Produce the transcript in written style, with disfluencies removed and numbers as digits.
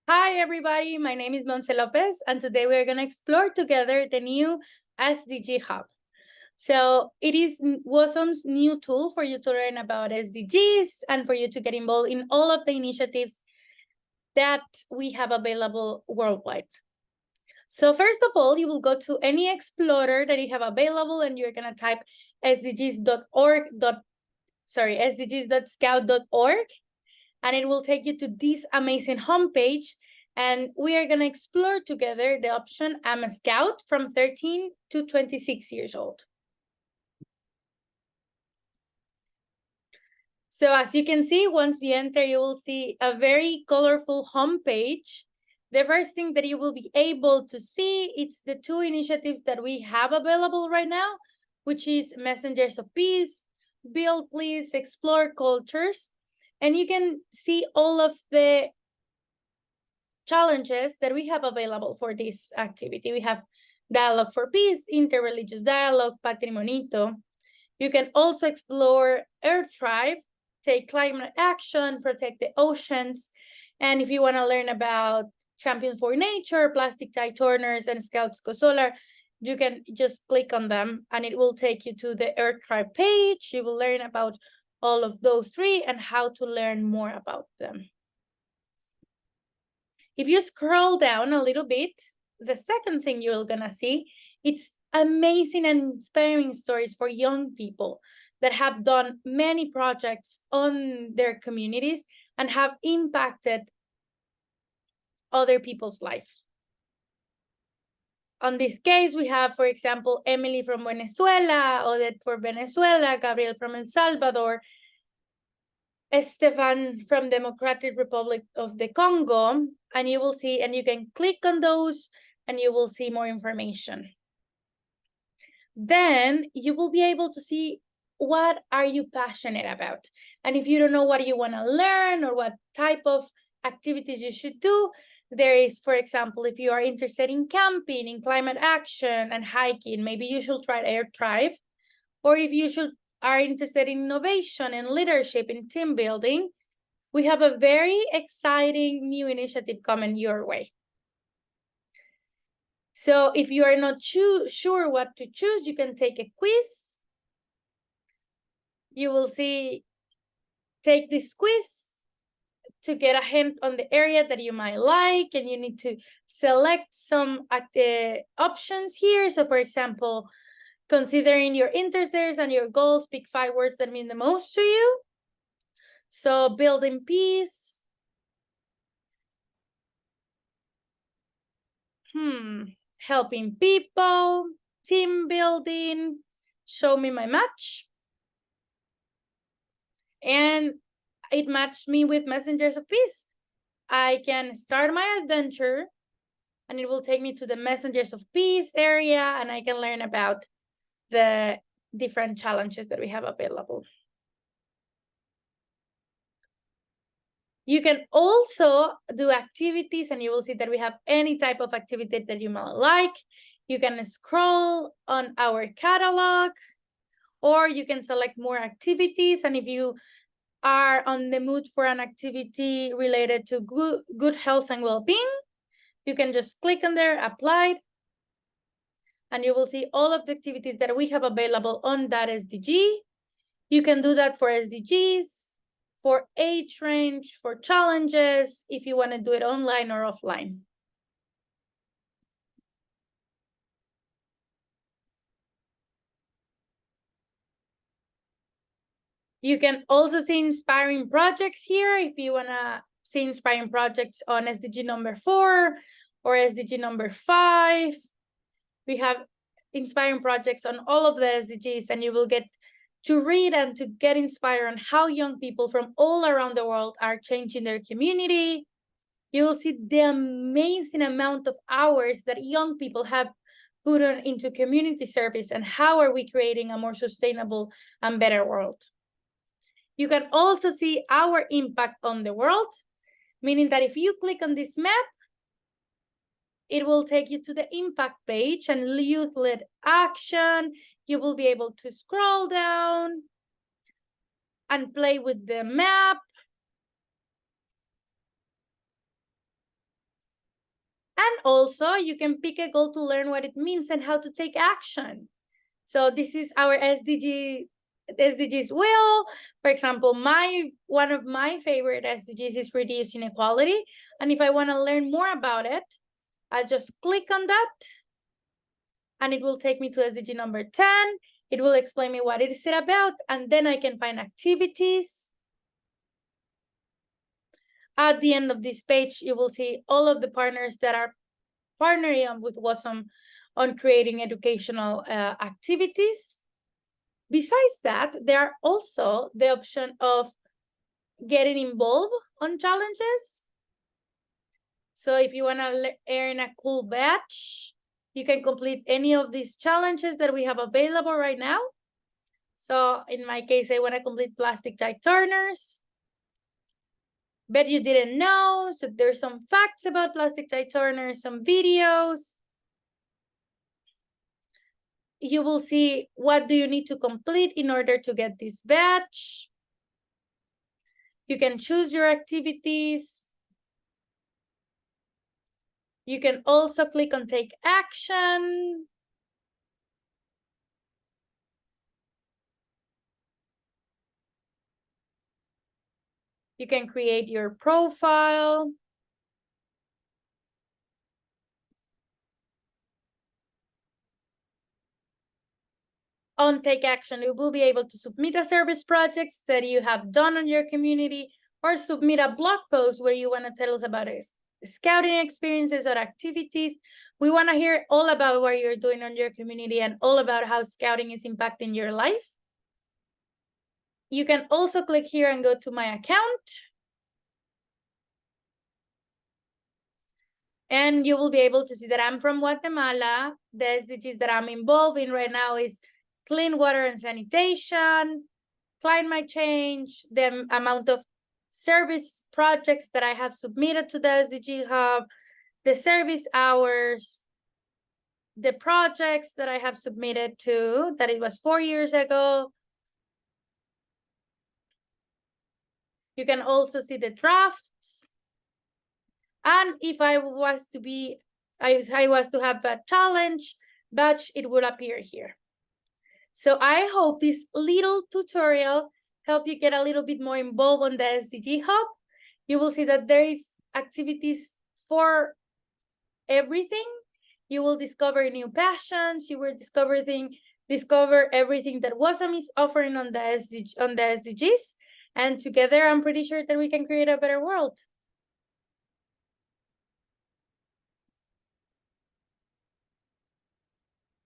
Hi, everybody. My name is Monse Lopez, and today we're going to explore together the new SDG Hub. So it is WOSM's new tool for you to learn about SDGs and for you to get involved in all of the initiatives that we have available worldwide. So first of all, you will go to any explorer that you have available, and you're going to type sdgs.scout.org, and it will take you to this amazing homepage. And we are going to explore together the option I'm a Scout from 13 to 26 years old. So as you can see, once you enter, you will see a very colorful homepage. The first thing that you will be able to see, it's the two initiatives that we have available right now, which is Messengers of Peace, Build, Please, Explore Cultures. And you can see all of the challenges that we have available for this activity. We have Dialogue for Peace, Interreligious Dialogue, Patrimonito. You can also explore Earth Tribe, take climate action, protect the oceans. And if you want to learn about Champions for Nature, Plastic Tie Turners, and Scouts Go Solar, you can just click on them and it will take you to the Earth Tribe page. You will learn about all of those three and how to learn more about them. If you scroll down a little bit, the second thing you're gonna see, it's amazing and inspiring stories for young people that have done many projects on their communities and have impacted other people's lives. On this case, we have, for example, Emily from Venezuela, Odette from Venezuela, Gabriel from El Salvador, Esteban from Democratic Republic of the Congo, and you will see, and you can click on those and you will see more information. Then you will be able to see what are you passionate about. And if you don't know what you want to learn or what type of activities you should do, there is, for example, if you are interested in camping, in climate action and hiking, maybe you should try Air Tribe. Or if you are interested in innovation and leadership in team building, we have a very exciting new initiative coming your way. So if you are not sure what to choose, you can take a quiz. You will see, take this quiz to get a hint on the area that you might like, and you need to select some options here. So for example, considering your interests and your goals, pick 5 words that mean the most to you. So building peace. Helping people, team building, show me my match. And it matched me with Messengers of Peace. I can start my adventure and it will take me to the Messengers of Peace area, and I can learn about the different challenges that we have available. You can also do activities, and you will see that we have any type of activity that you might like. You can scroll on our catalog, or you can select more activities. And if you are on the mood for an activity related to good health and well-being, you can just click on there, apply, and you will see all of the activities that we have available on that SDG. You can do that for SDGs, for age range, for challenges, if you want to do it online or offline. You can also see inspiring projects here if you want to see inspiring projects on SDG number 4 or SDG number 5. We have inspiring projects on all of the SDGs, and you will get to read and to get inspired on how young people from all around the world are changing their community. You will see the amazing amount of hours that young people have put on into community service, and how are we creating a more sustainable and better world. You can also see our impact on the world, meaning that if you click on this map, it will take you to the impact page and youth-led action. You will be able to scroll down and play with the map. And also you can pick a goal to learn what it means and how to take action. So this is our SDGs wheel. For example, one of my favorite SDGs is reduce inequality. And if I want to learn more about it, I'll just click on that and it will take me to SDG number 10. It will explain me what it is about, and then I can find activities. At the end of this page, you will see all of the partners that are partnering with WOSM on creating educational activities. Besides that, there are also the option of getting involved on challenges. So if you want to earn a cool badge, you can complete any of these challenges that we have available right now. So in my case, I want to complete plastic tie turners. Bet you didn't know. So there's some facts about plastic tie turners, some videos. You will see what do you need to complete in order to get this badge. You can choose your activities. You can also click on take action. You can create your profile. On take action, you will be able to submit a service projects that you have done on your community, or submit a blog post where you want to tell us about scouting experiences or activities. We want to hear all about what you're doing on your community and all about how scouting is impacting your life. You can also click here and go to my account. And you will be able to see that I'm from Guatemala. The SDGs that I'm involved in right now is clean water and sanitation, climate change, the amount of service projects that I have submitted to the SDG Hub, the service hours, the projects that I have submitted to, that it was 4 years ago. You can also see the drafts. And if I was to have a challenge badge, it would appear here. So I hope this little tutorial helped you get a little bit more involved on the SDG Hub. You will see that there is activities for everything. You will discover new passions. You will discover everything that WOSM is offering on the SDGs. And together, I'm pretty sure that we can create a better world.